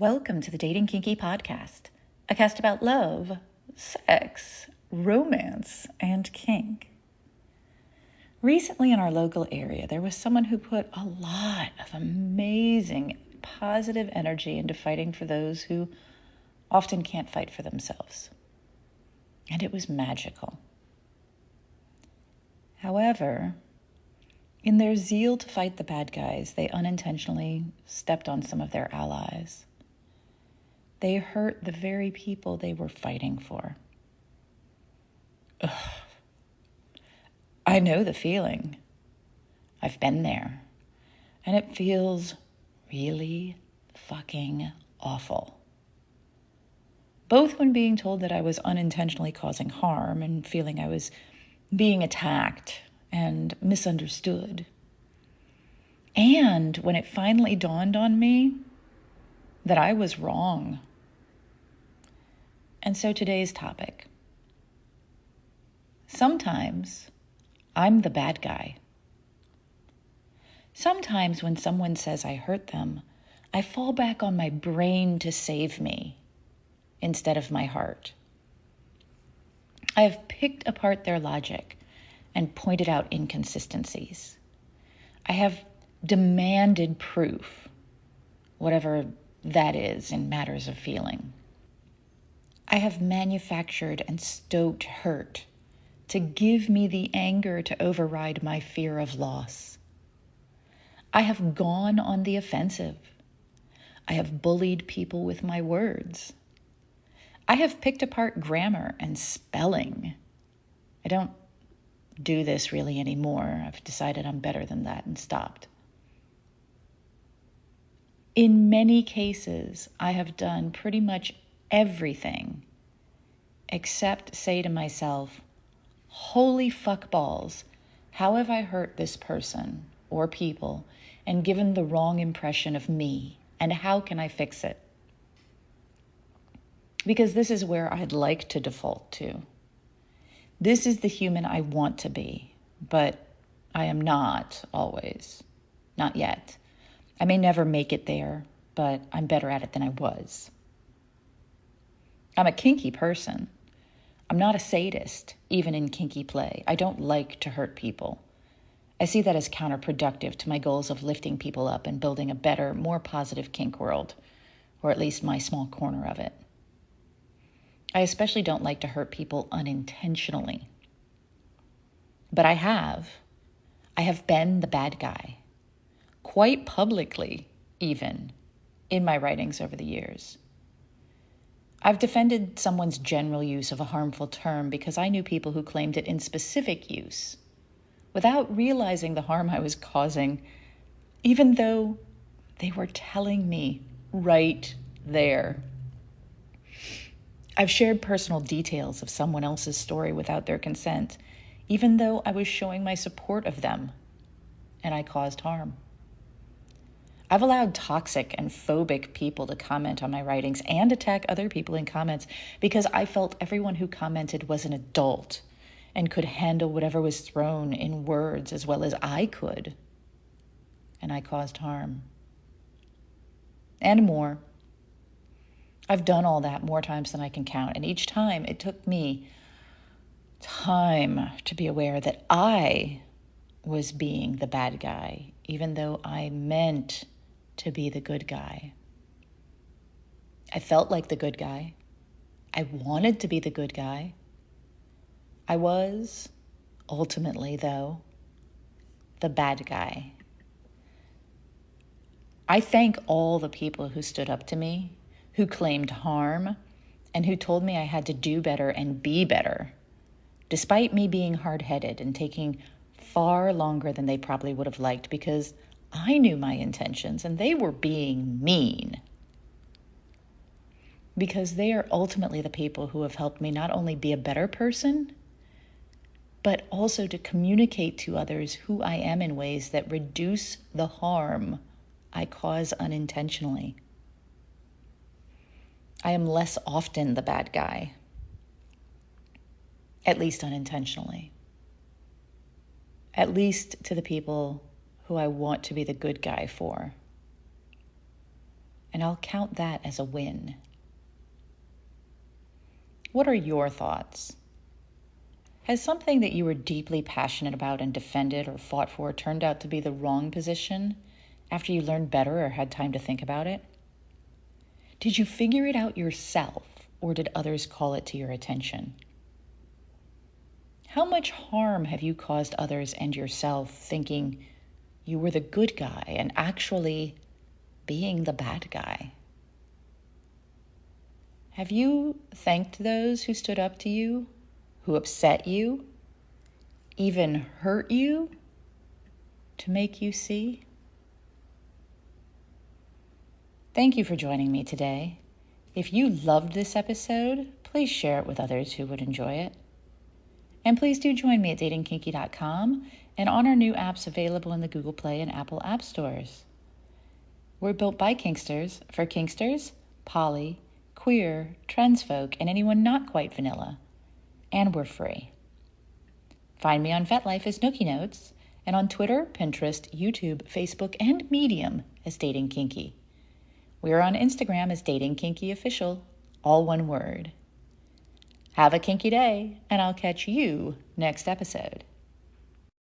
Welcome to the Dating Kinky Podcast, a cast about love, sex, romance, and kink. Recently in our local area, there was someone who put a lot of amazing, positive energy into fighting for those who often can't fight for themselves. And it was magical. However, in their zeal to fight the bad guys, they unintentionally stepped on some of their allies. They hurt the very people they were fighting for. Ugh. I know the feeling. I've been there. And it feels really fucking awful. Both when being told that I was unintentionally causing harm and feeling I was being attacked and misunderstood. And when it finally dawned on me that I was wrong. And so today's topic. Sometimes I'm the bad guy. Sometimes when someone says I hurt them, I fall back on my brain to save me instead of my heart. I have picked apart their logic and pointed out inconsistencies. I have demanded proof, whatever that is in matters of feeling. I have manufactured and stoked hurt to give me the anger to override my fear of loss. I have gone on the offensive. I have bullied people with my words. I have picked apart grammar and spelling. I don't do this really anymore. I've decided I'm better than that and stopped. In many cases, I have done pretty much everything except say to myself, holy fuck balls, how have I hurt this person or people and given the wrong impression of me, and how can I fix it? Because this is where I'd like to default to. This is the human I want to be, but I am not always. Not yet. I may never make it there, but I'm better at it than I was. I'm a kinky person. I'm not a sadist, even in kinky play. I don't like to hurt people. I see that as counterproductive to my goals of lifting people up and building a better, more positive kink world, or at least my small corner of it. I especially don't like to hurt people unintentionally. But I have been the bad guy, quite publicly even, in my writings over the years. I've defended someone's general use of a harmful term because I knew people who claimed it in specific use without realizing the harm I was causing, even though they were telling me right there. I've shared personal details of someone else's story without their consent, even though I was showing my support of them, and I caused harm. I've allowed toxic and phobic people to comment on my writings and attack other people in comments because I felt everyone who commented was an adult and could handle whatever was thrown in words as well as I could. And I caused harm. And more. I've done all that more times than I can count, and each time it took me time to be aware that I was being the bad guy, even though I meant to be the good guy. I felt like the good guy. I wanted to be the good guy. I was, ultimately though, the bad guy. I thank all the people who stood up to me, who claimed harm, and who told me I had to do better and be better, despite me being hard-headed and taking far longer than they probably would have liked because I knew my intentions and they were being mean. Because they are ultimately the people who have helped me not only be a better person, but also to communicate to others who I am in ways that reduce the harm I cause unintentionally. I am less often the bad guy, at least unintentionally. At least to the people who I want to be the good guy for. and I'll count that as a win. What are your thoughts? Has something that you were deeply passionate about and defended or fought for turned out to be the wrong position after you learned better or had time to think about it? Did you figure it out yourself, or did others call it to your attention? How much harm have you caused others and yourself thinking you were the good guy and actually being the bad guy? Have you thanked those who stood up to you, who upset you, even hurt you, to make you see? Thank you for joining me today. If you loved this episode, please share it with others who would enjoy it. And please do join me at datingkinky.com and on our new apps available in the Google Play and Apple App Stores. We're built by Kinksters, for Kinksters, poly, queer, trans folk, and anyone not quite vanilla. And we're free. Find me on FetLife as Nookie Notes, and on Twitter, Pinterest, YouTube, Facebook, and Medium as Dating Kinky. We are on Instagram as Dating Kinky Official, all one word. Have a kinky day, and I'll catch you next episode.